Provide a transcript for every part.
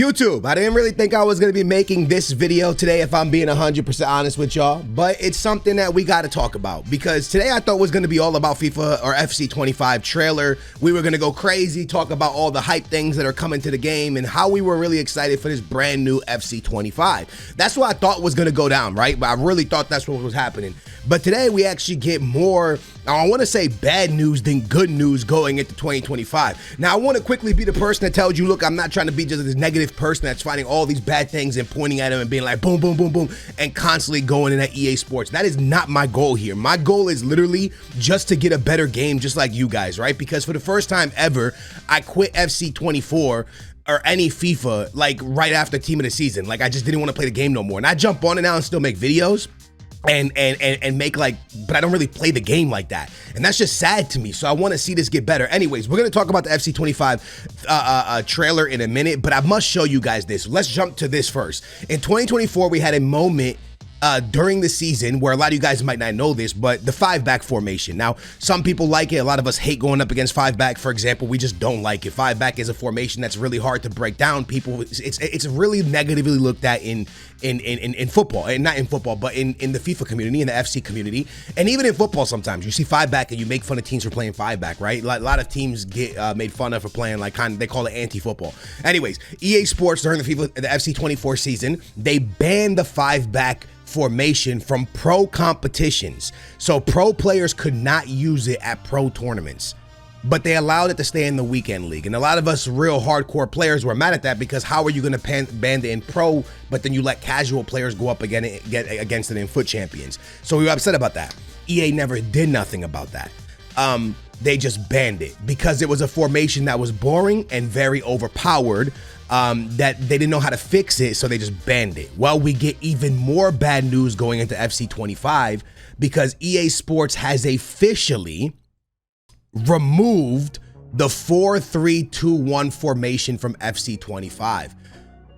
YouTube, I didn't really think I was going to be making this video today, if I'm being 100% honest with y'all, but it's something that we got to talk about because today I thought was going to be all about FIFA or FC25 trailer. We were going to go crazy, talk about all the hype things that are coming to the game and how we were really excited for this brand new FC25. That's what I thought was going to go down, right? But I really thought that's what was happening. But today we actually get more, I want to say bad news than good news going into 2025. Now I want to quickly be the person that tells you, look, I'm not trying to be just this negative person that's finding all these bad things and pointing at them and being like boom, boom, boom, boom, and constantly going in at EA Sports. That is not my goal here. My goal is literally just to get a better game just like you guys, right? Because for the first time ever, I quit FC24 or any FIFA like right after team of the season. Like I just didn't want to play the game no more. And I jump on it now and still make videos. And make like, but I don't really play the game like that. And that's just sad to me. So I want to see this get better. Anyways, we're going to talk about the FC25 trailer in a minute, but I must show you guys this. Let's jump to this first. In 2024, we had a moment during the season where a lot of you guys might not know this, but the 5-back formation. Now, some people like it. A lot of us hate going up against 5-back. For example, we just don't like it. 5-back is a formation that's really hard to break down. People, it's really negatively looked at in football, and not in football, but in the FIFA community, in the FC community, and even in football. Sometimes you see 5-back and you make fun of teams for playing 5-back, right? A lot of teams get made fun of for playing like they call it anti-football. Anyways, EA Sports during the FC24 season, they banned the 5-back formation from pro competitions. So pro players could not use it at pro tournaments, but they allowed it to stay in the weekend league. And a lot of us real hardcore players were mad at that because how are you going to ban it in pro, but then you let casual players go up against it in foot champions? So we were upset about that. EA never did nothing about that. They just banned it because it was a formation that was boring and very overpowered, that they didn't know how to fix it, so they just banned it. Well, we get even more bad news going into FC25 because EA Sports has officially removed the 4-3-2-1 formation from FC25.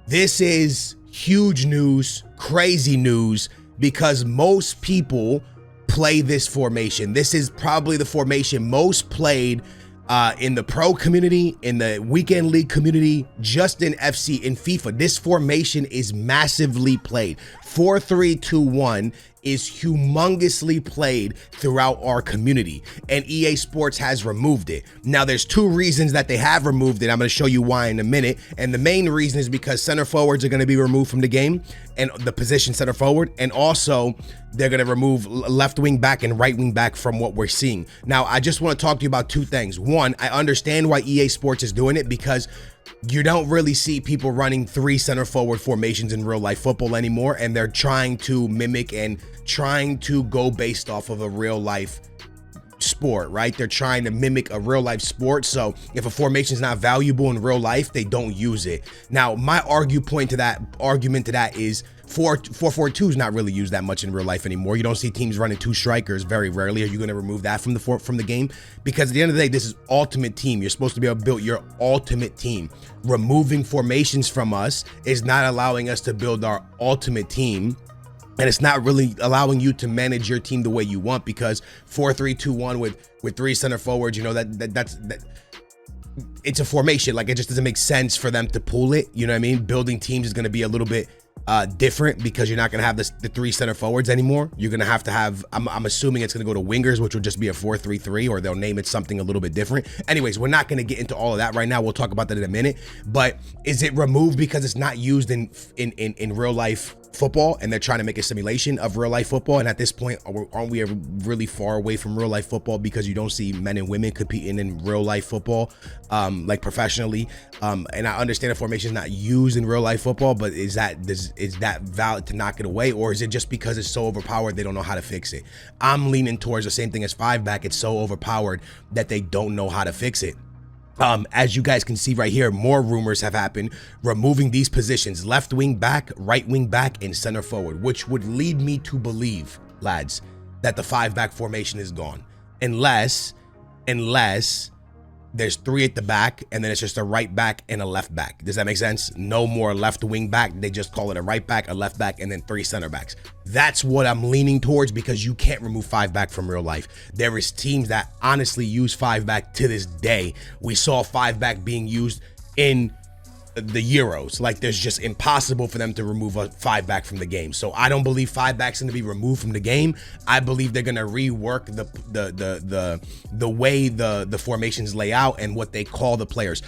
This is huge news, crazy news, because most people play this formation. This is probably the formation most played in the pro community, in the weekend league community, just in FC, in FIFA. This formation is massively played. 4-3-2-1 is humongously played throughout our community, and EA Sports has removed it. Now, there's two reasons that they have removed it. I'm going to show you why in a minute. And the main reason is because center forwards are going to be removed from the game, and the position center forward, and also they're going to remove left wing back and right wing back from what we're seeing. Now, I just want to talk to you about two things. One, I understand why EA Sports is doing it because you don't really see people running 3 center forward formations in real life football anymore, and they're trying to mimic and trying to go based off of a real life sport, right? They're trying to mimic a real life sport. So if a formation is not valuable in real life, they don't use it. Now, my argument to that is 4-4-2 is not really used that much in real life anymore. You don't see teams running 2 strikers very rarely. Are you going to remove that from the game? Because at the end of the day, this is ultimate team. You're supposed to be able to build your ultimate team. Removing formations from us is not allowing us to build our ultimate team. And it's not really allowing you to manage your team the way you want, because 4-3-2-1 with 3 center forwards, you know, that's it's a formation. Like, it just doesn't make sense for them to pull it. You know what I mean? Building teams is going to be a little bit different because you're not going to have the 3 center forwards anymore. You're going to have, I'm assuming it's going to go to wingers, which will just be a 4-3-3, or they'll name it something a little bit different. Anyways, we're not going to get into all of that right now. We'll talk about that in a minute. But is it removed because it's not used in real life football, and they're trying to make a simulation of real life football? And at this point, aren't we really far away from real life football, because you don't see men and women competing in real life football like professionally? And I understand the formation is not used in real life football, but is that valid to knock it away, or is it just because it's so overpowered they don't know how to fix it? I'm leaning towards the same thing as 5-back. It's so overpowered that they don't know how to fix it. As you guys can see right here, more rumors have happened removing these positions: left wing back, right wing back, and center forward, which would lead me to believe, lads, that the 5-back formation is gone, unless there's 3 at the back and then it's just a right back and a left back. Does that make sense? No more left wing back. They just call it a right back, a left back, and then 3 center backs. That's what I'm leaning towards, because you can't remove 5-back from real life. There is teams that honestly use 5-back to this day. We saw 5-back being used in the Euros. Like, there's just impossible for them to remove a 5-back from the game. So I don't believe 5-backs going to be removed from the game. I believe they're going to rework the way the formations lay out and what they call the players,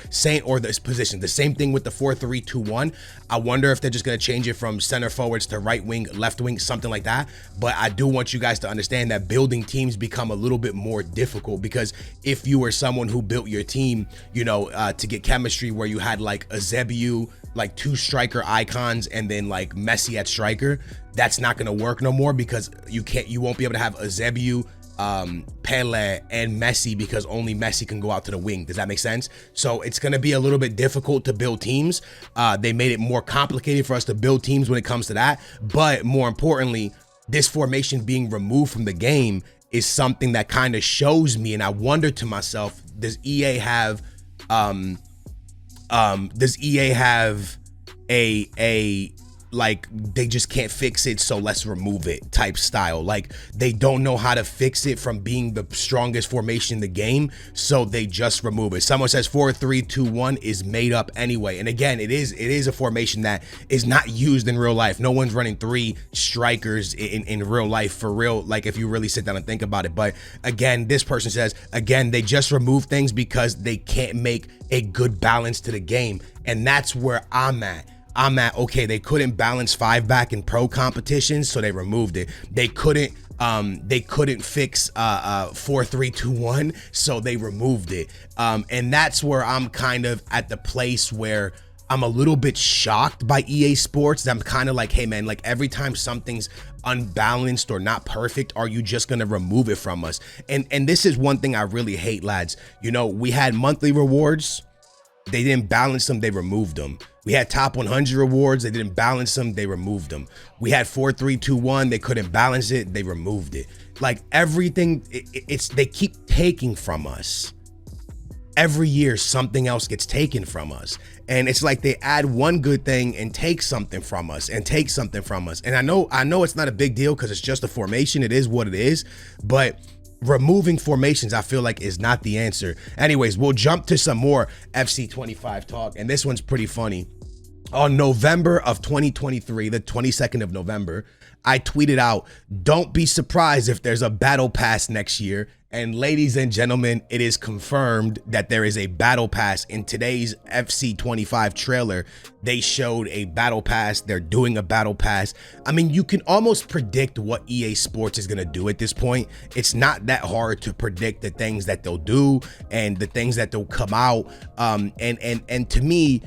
or this position. The same thing with the 4-3-2-1. I wonder if they're just going to change it from center forwards to right wing, left wing, something like that. But I do want you guys to understand that building teams become a little bit more difficult, because if you were someone who built your team, you know, to get chemistry where you had like a Zebu, like 2 striker icons, and then like Messi at striker, that's not gonna work no more, because you won't be able to have a Zebu, Pele, and Messi, because only Messi can go out to the wing. Does that make sense? So it's gonna be a little bit difficult to build teams. They made it more complicated for us to build teams when it comes to that. But more importantly, this formation being removed from the game is something that kind of shows me, and I wonder to myself, does EA have a like, they just can't fix it, so let's remove it type style? Like, they don't know how to fix it from being the strongest formation in the game, so they just remove it. Someone says 4-3-2-1 is made up anyway. And again, it is a formation that is not used in real life. No one's running 3 strikers in real life, for real, like if you really sit down and think about it. But again, this person says, again, they just remove things because they can't make a good balance to the game. And that's where I'm at. Okay, they couldn't balance 5-back in pro competitions, so they removed it. They couldn't fix 4-3-2-1, so they removed it. And that's where I'm kind of at the place where I'm a little bit shocked by EA Sports. I'm kind of like, hey man, like every time something's unbalanced or not perfect, are you just gonna remove it from us? And this is one thing I really hate, lads. You know, we had monthly rewards. They didn't balance them, they removed them. We had top 100 rewards, they didn't balance them, they removed them. We had 4-3-2-1, they couldn't balance it, they removed it. Like everything, they keep taking from us. Every year something else gets taken from us. And it's like they add one good thing and take something from us and take something from us. And I know it's not a big deal because it's just a formation, it is what it is, but removing formations, I feel like, is not the answer. Anyways, we'll jump to some more FC25 talk, and this one's pretty funny. On November of 2023, the 22nd of November, I tweeted out, don't be surprised if there's a battle pass next year. And ladies and gentlemen, it is confirmed that there is a battle pass. In today's FC25 trailer, they showed a battle pass. They're doing a battle pass. I mean, you can almost predict what EA Sports is going to do at this point. It's not that hard to predict the things that they'll do and the things that they'll come out. And to me,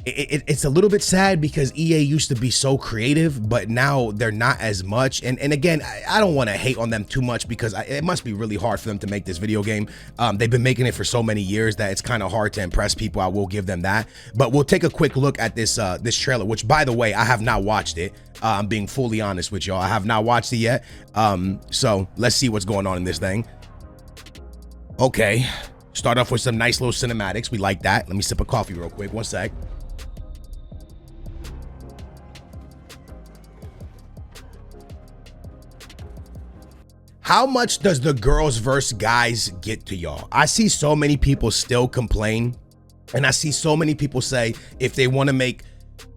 it's a little bit sad because EA used to be so creative, but now they're not as much. And again, I don't want to hate on them too much because it must be really hard for them to make this video game. They've been making it for so many years that it's kind of hard to impress people. I will give them that. But we'll take a quick look at this this trailer, which, by the way, I have not watched it. I'm being fully honest with y'all. I have not watched it yet. So let's see what's going on in this thing. Okay, start off with some nice little cinematics. We like that. Let me sip a coffee real quick. One sec. How much does the girls versus guys get to y'all? I see so many people still complain, and I see so many people say if they want to make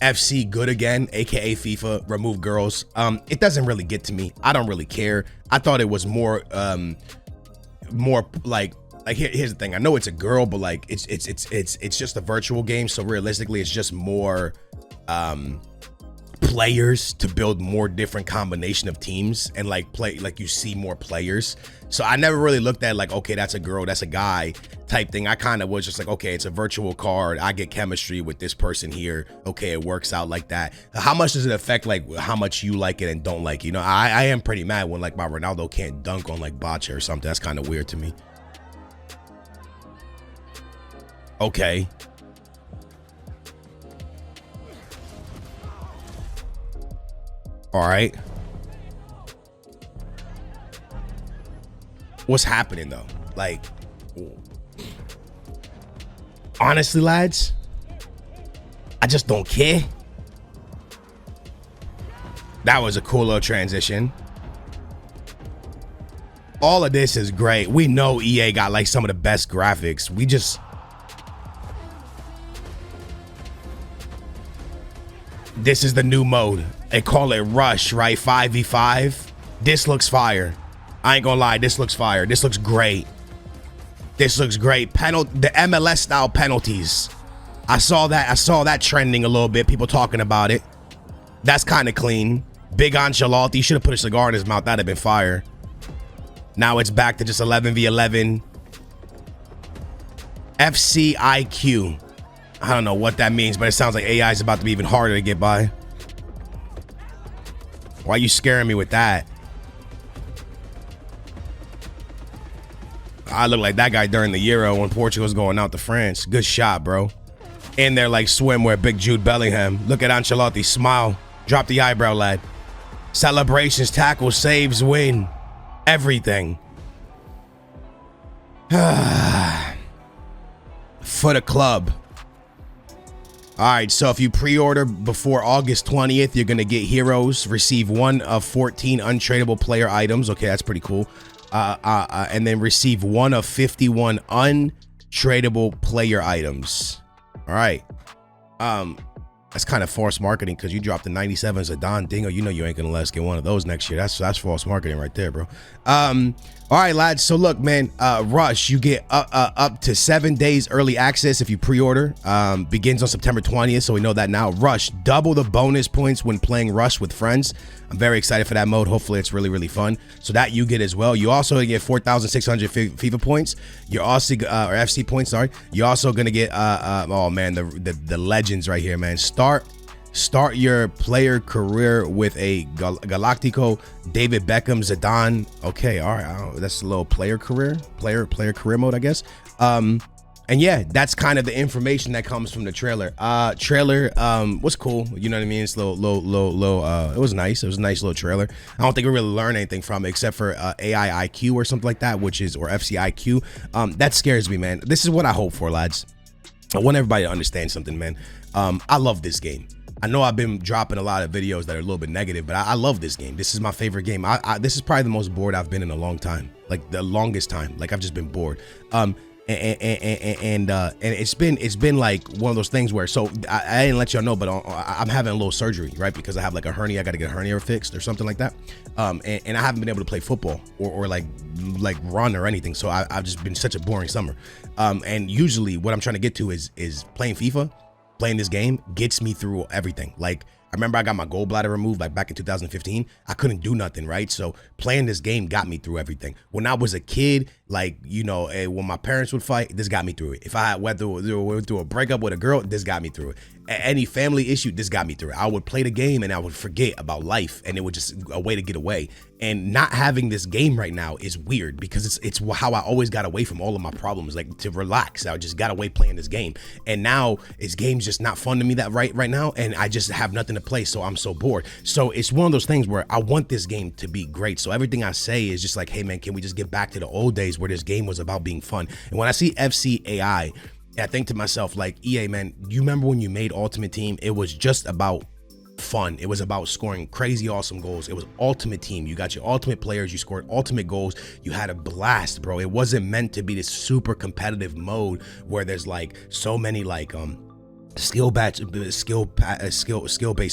FC good again, aka FIFA, remove girls. It doesn't really get to me. I don't really care. I thought it was more like here's the thing. I know it's a girl, but like it's just a virtual game, so realistically it's just more players to build more different combination of teams and like you see more players. So I never really looked at like, okay, that's a girl, that's a guy type thing. I kind of was just like, okay, it's a virtual card. I get chemistry with this person here. Okay, it works out like that. How much does it affect like how much you like it and don't like it? You know, I am pretty mad when like my Ronaldo can't dunk on like Bocce or something. That's kind of weird to me. Okay. All right. What's happening though? Like, honestly, lads, I just don't care. That was a cool little transition. All of this is great. We know EA got like some of the best graphics. We just, This is the new mode. They call it Rush, right? 5v5. This looks fire. I ain't gonna lie, this looks fire. This looks great. This looks great. The MLS style penalties. I saw that trending a little bit. People talking about it. That's kind of clean. Big Ancelotti should have put a cigar in his mouth. That'd have been fire. Now it's back to just 11v11. FC IQ. I don't know what that means, but it sounds like AI is about to be even harder to get by. Why are you scaring me with that? I look like that guy during the Euro when Portugal was going out to France. Good shot, bro. In there like swimwear, big Jude Bellingham. Look at Ancelotti, smile. Drop the eyebrow, lad. Celebrations, tackles, saves, win. Everything. For the club. All right, so if you pre-order before August 20th, you're going to get heroes, receive 1 of 14 untradeable player items. Okay, that's pretty cool. And then receive 1 of 51 untradeable player items. All right. That's kind of false marketing because you dropped the 97 Zidane Dingo. You know you ain't going to let us get one of those next year. That's false marketing right there, bro. All right, lads. So look, man, Rush, you get up to 7 days early access if you pre-order. Begins on September 20th, so we know that now. Rush, double the bonus points when playing Rush with friends. I'm very excited for that mode. Hopefully it's really, really fun. So that you get as well. You also get 4,600 FIFA points. You're also, or FC points, sorry. You're also going to get, oh man, the legends right here, man. Start your player career with a Galactico, David Beckham, Zidane. Okay, all right, that's a little player career mode, I guess. And yeah, that's kind of the information that comes from the trailer. Trailer was cool. You know what I mean? It's low. It was nice. It was a nice little trailer. I don't think we really learned anything from it except for AI IQ or something like that, or FC IQ. That scares me, man. This is what I hope for, lads. I want everybody to understand something, man. I love this game. I know I've been dropping a lot of videos that are a little bit negative, but I love this game. This is my favorite game. This is probably the most bored I've been in a long time, like the longest time. Like I've just been bored. And it's been like one of those things where, so I didn't let y'all know, but I'm having a little surgery, right? Because I have like a hernia. I got to get a hernia fixed or something like that. And I haven't been able to play football or like run or anything. So I've just been such a boring summer. And usually what I'm trying to get to is playing FIFA. Playing this game gets me through everything. Like I remember I got my gallbladder removed like back in 2015. I couldn't do nothing, right? So playing this game got me through everything. When I was a kid, like, you know, when my parents would fight, this got me through it. If I went through a breakup with a girl, this got me through it. Any family issue, this got me through it. I would play the game and I would forget about life, and it was just a way to get away. And not having this game right now is weird because it's how I always got away from all of my problems, like to relax. I just got away playing this game. And now this game's just not fun to me that right now. And I just have nothing to play. So I'm so bored. So it's one of those things where I want this game to be great. So everything I say is just like, hey man, can we just get back to the old days where this game was about being fun? And when I see FC AI, I think to myself, like, EA, man, you remember when you made Ultimate Team? It was just about fun. It was about scoring crazy awesome goals. It was Ultimate Team. You got your ultimate players, you scored ultimate goals, you had a blast, bro. It wasn't meant to be this super competitive mode where there's like so many like skill-based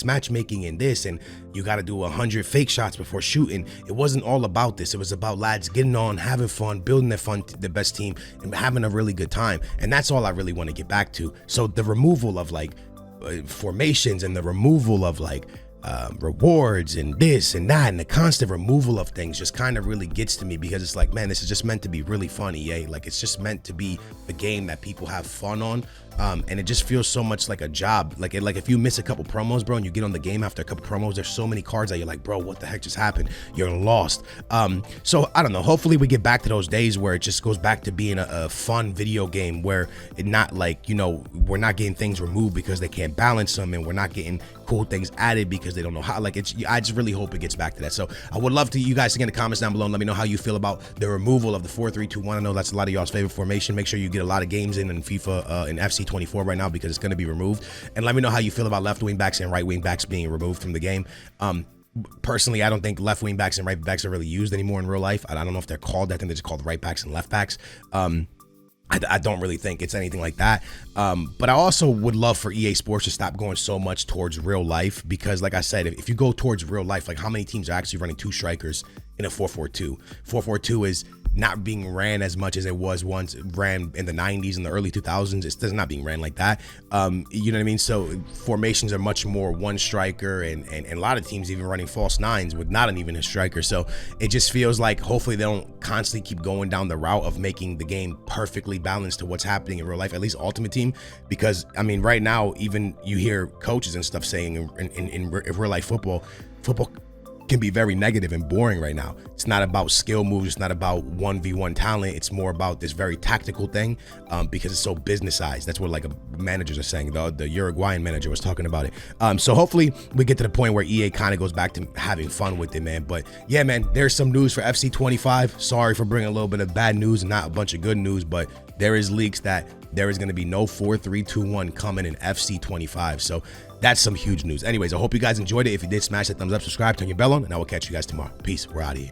matchmaking in this, and you got to do 100 fake shots before shooting. It wasn't all about this. It was about lads getting on, having fun, building the best team, and having a really good time. And that's all I really want to get back to. So the removal of like formations and the removal of like rewards and this and that and the constant removal of things just kind of really gets to me, because it's like, man, this is just meant to be really fun, EA. Like, it's just meant to be a game that people have fun on. And it just feels so much like a job. Like if you miss a couple promos, bro, and you get on the game after a couple promos, there's so many cards that you're like, bro, what the heck just happened? You're lost. So I don't know. Hopefully we get back to those days where it just goes back to being a fun video game where it not like, you know, we're not getting things removed because they can't balance them, and we're not getting cool things added because they don't know how. Like, I just really hope it gets back to that. So I would love to you guys to get in the comments down below and let me know how you feel about the removal of the 4-3-2-1. I know that's a lot of y'all's favorite formation. Make sure you get a lot of games in FIFA and FC24 right now because it's going to be removed. And let me know how you feel about left wing backs and right wing backs being removed from the game. Personally, I don't think left wing backs and right backs are really used anymore in real life. I don't know if they're called. I think they're just called right backs and left backs. I don't really think it's anything like that. But I also would love for EA Sports to stop going so much towards real life, because like I said, if you go towards real life, like how many teams are actually running 2 strikers in a 4-4-2? 4-4-2 is not being ran as much as it was once. Ran in the 90s and the early 2000s. It's not being ran like that. You know what I mean? So formations are much more 1 striker, and a lot of teams even running false 9s with not even a striker. So it just feels like hopefully they don't constantly keep going down the route of making the game perfectly balanced to what's happening in real life, at least Ultimate Team. Because I mean, right now, even you hear coaches and stuff saying in real life football can be very negative and boring right now. It's not about skill moves. It's not about 1v1 talent. It's more about this very tactical thing, because it's so businessized. That's what like managers are saying. The Uruguayan manager was talking about it. So hopefully we get to the point where EA kind of goes back to having fun with it, man. But yeah, man, there's some news for FC25. Sorry for bringing a little bit of bad news and not a bunch of good news, but there is leaks that there is going to be no 4-3-2-1 coming in FC25. So that's some huge news. Anyways, I hope you guys enjoyed it. If you did, smash that thumbs up, subscribe, turn your bell on, and I will catch you guys tomorrow. Peace. We're out of here.